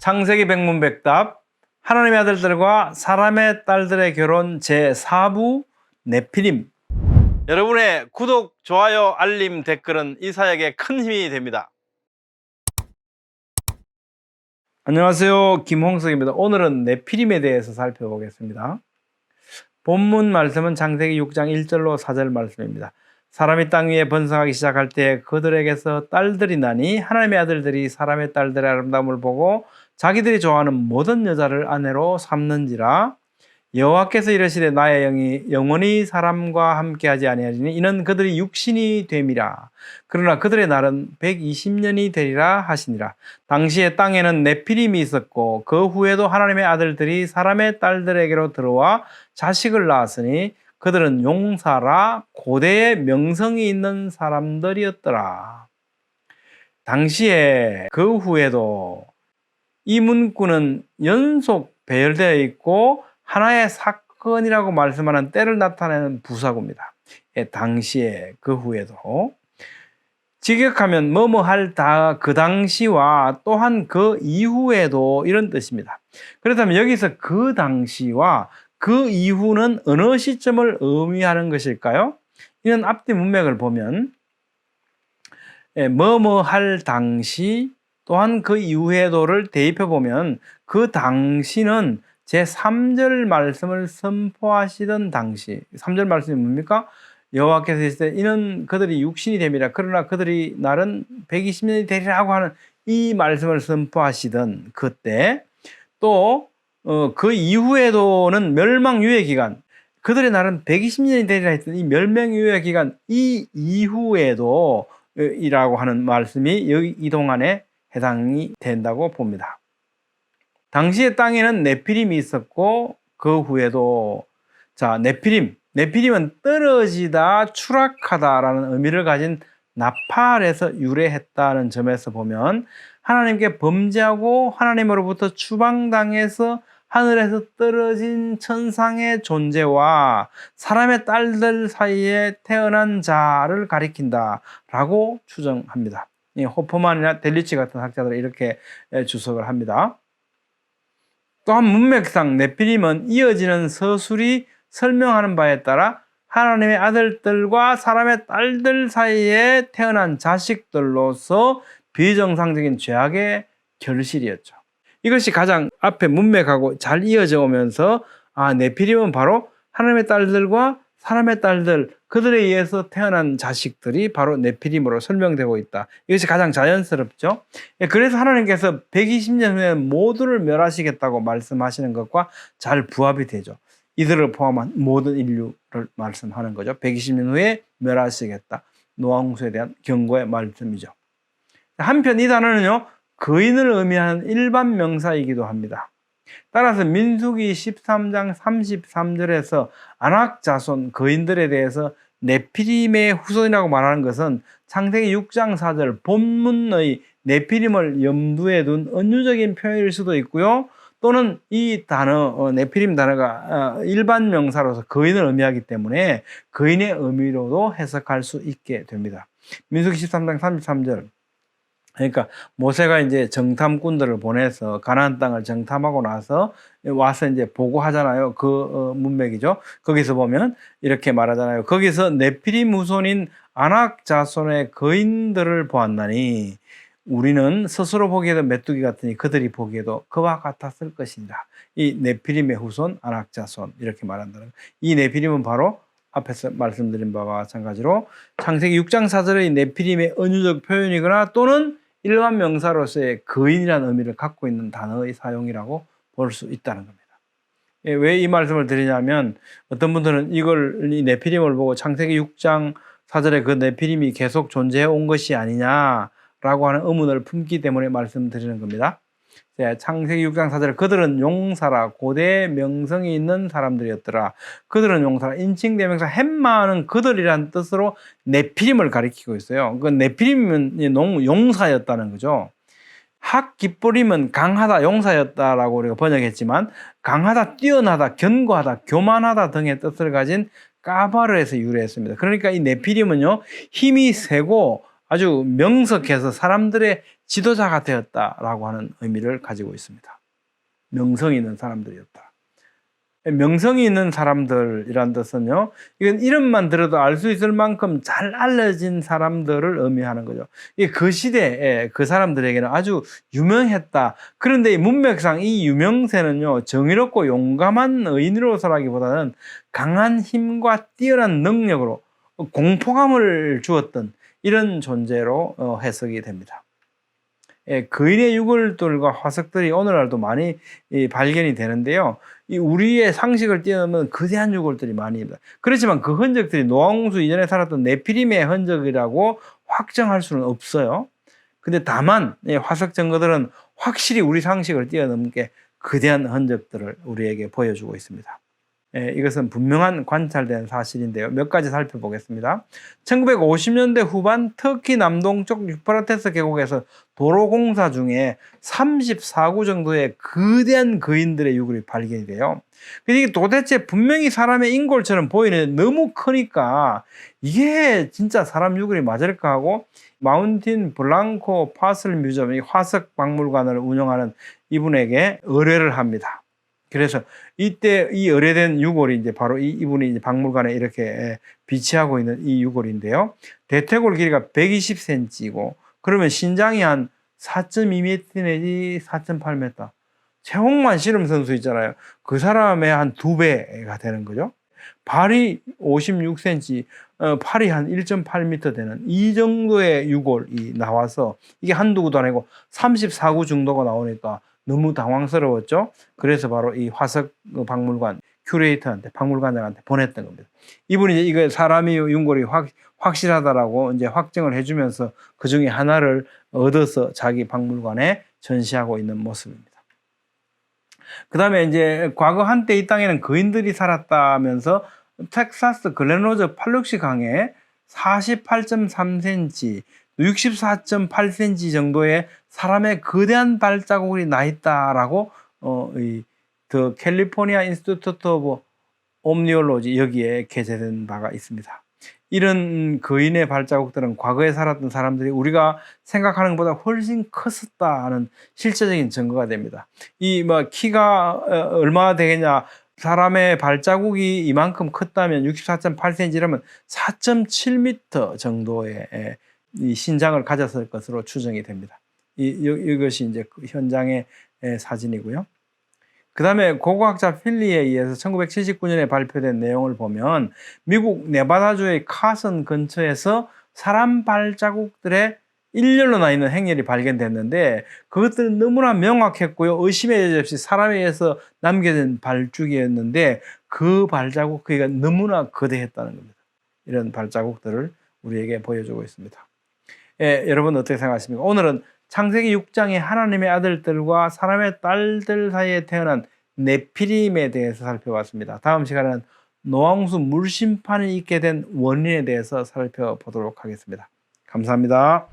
창세기 백문백답 하나님의 아들들과 사람의 딸들의 결혼 제4부 네피림. 여러분의 구독, 좋아요, 알림, 댓글은 이 사역에 큰 힘이 됩니다. 안녕하세요, 김홍석입니다. 오늘은 네피림에 대해서 살펴보겠습니다. 본문 말씀은 창세기 6장 1절로 4절 말씀입니다. 사람이 땅 위에 번성하기 시작할 때 그들에게서 딸들이 나니 하나님의 아들들이 사람의 딸들의 아름다움을 보고 자기들이 좋아하는 모든 여자를 아내로 삼는지라. 여호와께서 이르시되 나의 영이 영원히 사람과 함께하지 아니하리니 이는 그들이 육신이 됨이라. 그러나 그들의 날은 120년이 되리라 하시니라. 당시에 땅에는 네피림이 있었고 그 후에도 하나님의 아들들이 사람의 딸들에게로 들어와 자식을 낳았으니 그들은 용사라 고대의 명성이 있는 사람들이었더라. 당시에 그 후에도 이 문구는 연속 배열되어 있고 하나의 사건이라고 말씀하는 때를 나타내는 부사구입니다. 당시에 그 후에도 직역하면 뭐뭐할 그 당시와 또한 그 이후에도 이런 뜻입니다. 그렇다면 여기서 그 당시와 그 이후는 어느 시점을 의미하는 것일까요? 이는 앞뒤 문맥을 보면 뭐뭐할 당시 또한 그 이후에도를 대입해 보면 그 당시는 제3절 말씀을 선포하시던 당시. 3절 말씀이 뭡니까? 여호와께서 이르시되 이는 그들이 육신이 됨이라. 그러나 그들이 날은 120년이 되리라고 하는 이 말씀을 선포하시던 그때, 또 그 이후에도는 멸망유예 기간, 그들의 날은 120년이 되리라 했던 이 멸망유예 기간, 이 이후에도 이라고 하는 말씀이 여기 이 동안에 해당이 된다고 봅니다. 당시의 땅에는 네피림이 있었고 그 후에도 네피림은 떨어지다, 추락하다라는 의미를 가진 나팔에서 유래했다는 점에서 보면 하나님께 범죄하고 하나님으로부터 추방당해서 하늘에서 떨어진 천상의 존재와 사람의 딸들 사이에 태어난 자를 가리킨다라고 추정합니다. 호퍼만이나 델리치 같은 학자들은 이렇게 주석을 합니다. 또한 문맥상 네피림은 이어지는 서술이 설명하는 바에 따라 하나님의 아들들과 사람의 딸들 사이에 태어난 자식들로서 비정상적인 죄악의 결실이었죠. 이것이 가장 앞에 문맥하고 잘 이어져 오면서 네피림은 바로 하나님의 딸들과 사람의 딸들, 그들에 의해서 태어난 자식들이 바로 네피림으로 설명되고 있다. 이것이 가장 자연스럽죠. 그래서 하나님께서 120년 후에 모두를 멸하시겠다고 말씀하시는 것과 잘 부합이 되죠. 이들을 포함한 모든 인류를 말씀하는 거죠. 120년 후에 멸하시겠다. 노아 홍수에 대한 경고의 말씀이죠. 한편 이 단어는요, 거인을 의미하는 일반 명사이기도 합니다. 따라서 민수기 13장 33절에서 아낙 자손 거인들에 대해서 네피림의 후손이라고 말하는 것은 창세기 6장 4절 본문의 네피림을 염두에 둔 은유적인 표현일 수도 있고요. 또는 이 단어, 네피림 단어가 일반 명사로서 거인을 의미하기 때문에 거인의 의미로도 해석할 수 있게 됩니다. 민수기 13장 33절. 그러니까 모세가 이제 정탐꾼들을 보내서 가나안 땅을 정탐하고 나서 와서 이제 보고하잖아요. 그 문맥이죠. 거기서 보면 이렇게 말하잖아요. 거기서 네피림 후손인 아낙 자손의 거인들을 보았나니 우리는 스스로 보기에도 메뚜기 같으니 그들이 보기에도 그와 같았을 것이니라. 이 네피림의 후손 아낙 자손 이렇게 말한다는 거예요. 이 네피림은 바로 앞에서 말씀드린 바와 마찬가지로 창세기 6장 4절의 네피림의 은유적 표현이거나 또는 일반 명사로서의 거인이라는 의미를 갖고 있는 단어의 사용이라고 볼 수 있다는 겁니다. 왜 이 말씀을 드리냐면 어떤 분들은 이 네피림을 보고 창세기 6장 4절에 그 네피림이 계속 존재해 온 것이 아니냐라고 하는 의문을 품기 때문에 말씀드리는 겁니다. 창세기 6장 4절에 그들은 용사라 고대의 명성이 있는 사람들이었더라. 그들은 용사라. 인칭 대명사 햄마는 그들이라는 뜻으로 네피림을 가리키고 있어요. 그 네피림은 용사였다는 거죠. 핫기뿌림은 강하다, 용사였다라고 우리가 번역했지만 강하다, 뛰어나다, 견고하다, 교만하다 등의 뜻을 가진 까바르에서 유래했습니다. 그러니까 이 네피림은요, 힘이 세고 아주 명석해서 사람들의 지도자가 되었다라고 하는 의미를 가지고 있습니다. 명성이 있는 사람들이었다. 명성이 있는 사람들이란 뜻은요, 이건 이름만 들어도 알 수 있을 만큼 잘 알려진 사람들을 의미하는 거죠. 그 시대에 그 사람들에게는 아주 유명했다. 그런데 문맥상 이 유명세는요, 정의롭고 용감한 의인으로서라기보다는 강한 힘과 뛰어난 능력으로 공포감을 주었던 이런 존재로 해석이 됩니다. 거인의 유골들과 화석들이 오늘날도 많이 발견이 되는데요. 우리의 상식을 뛰어넘는 거대한 유골들이 많이 있습니다. 그렇지만 그 흔적들이 노아홍수 이전에 살았던 네피림의 흔적이라고 확정할 수는 없어요. 근데 다만 화석 증거들은 확실히 우리 상식을 뛰어넘게 거대한 흔적들을 우리에게 보여주고 있습니다. 이것은 분명한 관찰된 사실인데요. 몇 가지 살펴보겠습니다. 1950년대 후반 터키 남동쪽 유프라테스 계곡에서 도로 공사 중에 34구 정도의 거대한 거인들의 유골이 발견이 돼요. 이게 도대체 분명히 사람의 인골처럼 보이는데 너무 크니까 이게 진짜 사람 유골이 맞을까 하고 마운틴 블랑코 파슬 뮤지엄, 이 화석 박물관을 운영하는 이분에게 의뢰를 합니다. 그래서 이때 이 의뢰된 유골이 이제 바로 이분이 이제 박물관에 이렇게 비치하고 있는 이 유골인데요. 대퇴골 길이가 120cm이고, 그러면 신장이 한 4.2m 내지 4.8m. 최홍만 씨름 선수 있잖아요. 그 사람의 한 2배가 되는 거죠. 발이 56cm, 팔이 한 1.8m 되는 이 정도의 유골이 나와서 이게 한두 구도 아니고 34구 정도가 나오니까 너무 당황스러웠죠. 그래서 바로 이 화석 박물관 큐레이터한테, 박물관장한테 보냈던 겁니다. 이분이 이제 이거 사람이 윤골이 확실하다라고 이제 확정을 해주면서 그 중에 하나를 얻어서 자기 박물관에 전시하고 있는 모습입니다. 그 다음에 이제 과거 한때 이 땅에는 거인들이 살았다면서 텍사스 글렌로저 팔룩시 강에 48.3cm, 64.8cm 정도의 사람의 거대한 발자국이 나 있다라고 더 캘리포니아 인스티튜트 오브 옴니올로지 여기에 게재된 바가 있습니다. 이런 거인의 발자국들은 과거에 살았던 사람들이 우리가 생각하는 것보다 훨씬 컸었다는 실제적인 증거가 됩니다. 이 키가 얼마나 되겠냐? 사람의 발자국이 이만큼 컸다면 64.8cm라면 4.7m 정도의 이 신장을 가졌을 것으로 추정이 됩니다. 이것이 이제 현장의 사진이고요. 그 다음에 고고학자 필리에 의해서 1979년에 발표된 내용을 보면 미국 네바다주의 카슨 근처에서 사람 발자국들의 일렬로 나 있는 행렬이 발견됐는데 그것들은 너무나 명확했고요. 의심의 여지 없이 사람에 의해서 남겨진 발자국이었는데 그 발자국 크기가 너무나 거대했다는 겁니다. 이런 발자국들을 우리에게 보여주고 있습니다. 여러분 어떻게 생각하십니까? 오늘은 창세기 6장의 하나님의 아들들과 사람의 딸들 사이에 태어난 네피림에 대해서 살펴봤습니다. 다음 시간에는 노아홍수 물심판이 있게 된 원인에 대해서 살펴보도록 하겠습니다. 감사합니다.